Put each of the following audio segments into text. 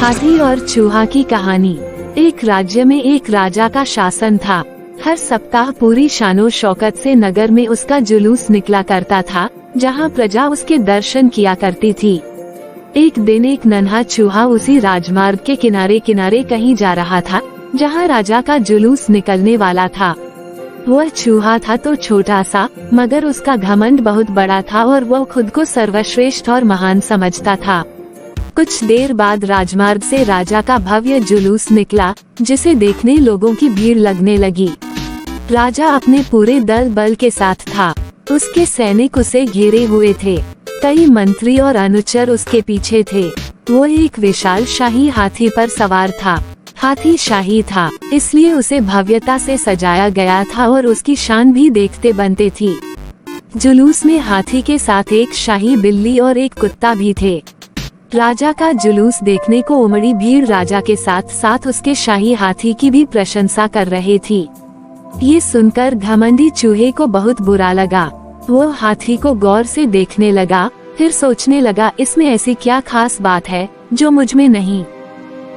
हाथी और चूहा की कहानी। एक राज्य में एक राजा का शासन था। हर सप्ताह पूरी शानो शौकत से नगर में उसका जुलूस निकला करता था, जहां प्रजा उसके दर्शन किया करती थी। एक दिन एक नन्हा चूहा उसी राजमार्ग के किनारे किनारे कहीं जा रहा था, जहां राजा का जुलूस निकलने वाला था। वह चूहा था तो छोटा सा, मगर उसका घमंड बहुत बड़ा था और वह खुद को सर्वश्रेष्ठ और महान समझता था। कुछ देर बाद राजमार्ग से राजा का भव्य जुलूस निकला, जिसे देखने लोगों की भीड़ लगने लगी। राजा अपने पूरे दल बल के साथ था। उसके सैनिक उसे घेरे हुए थे। कई मंत्री और अनुचर उसके पीछे थे। वो एक विशाल शाही हाथी पर सवार था। हाथी शाही था, इसलिए उसे भव्यता से सजाया गया था और उसकी शान भी देखते बनते थी। जुलूस में हाथी के साथ एक शाही बिल्ली और एक कुत्ता भी थे। राजा का जुलूस देखने को उमड़ी भीड़ राजा के साथ साथ उसके शाही हाथी की भी प्रशंसा कर रही थी। ये सुनकर घमंडी चूहे को बहुत बुरा लगा। वो हाथी को गौर से देखने लगा, फिर सोचने लगा, इसमें ऐसी क्या खास बात है जो मुझ में नहीं।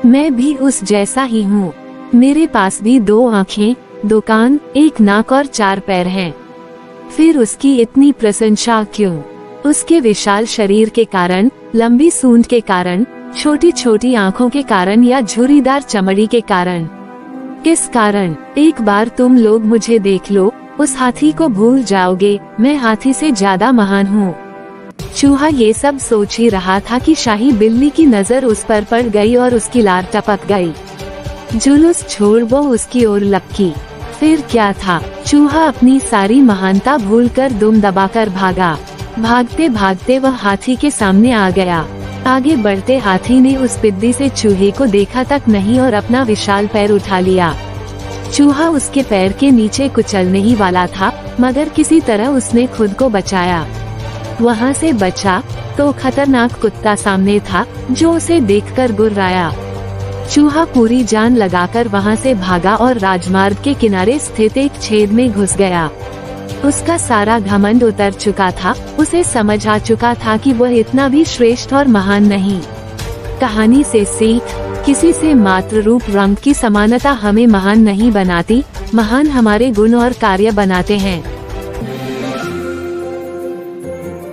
मैं भी उस जैसा ही हूँ। मेरे पास भी 2 आँखें, 2 कान, 1 नाक और 4 पैर हैं। फिर उसकी इतनी प्रशंसा क्यों? उसके विशाल शरीर के कारण, लंबी सूंड के कारण, छोटी छोटी आँखों के कारण या झुर्रीदार चमड़ी के कारण? किस कारण? एक बार तुम लोग मुझे देख लो, उस हाथी को भूल जाओगे। मैं हाथी से ज्यादा महान हूँ। चूहा ये सब सोच ही रहा था कि शाही बिल्ली की नजर उस पर पड़ गई और उसकी लार टपक गई। जुलूस छोड़ वो उसकी ओर लपकी। फिर क्या था? चूहा अपनी सारी महानता भूलकर दुम दबाकर भागा। भागते भागते वह हाथी के सामने आ गया। आगे बढ़ते हाथी ने उस पिद्दी से चूहे को देखा तक नहीं और अपना विशाल पैर उठा लिया। चूहा उसके पैर के नीचे कुचलने ही वाला था, मगर किसी तरह उसने खुद को बचाया। वहाँ से बचा तो खतरनाक कुत्ता सामने था, जो उसे देखकर गुर्राया। चूहा पूरी जान लगाकर वहाँ से भागा और राजमार्ग के किनारे स्थित एक छेद में घुस गया। उसका सारा घमंड उतर चुका था। उसे समझ आ चुका था कि वह इतना भी श्रेष्ठ और महान नहीं। कहानी से सीख: किसी से मात्र रूप रंग की समानता हमें महान नहीं बनाती, महान हमारे गुण और कार्य बनाते हैं।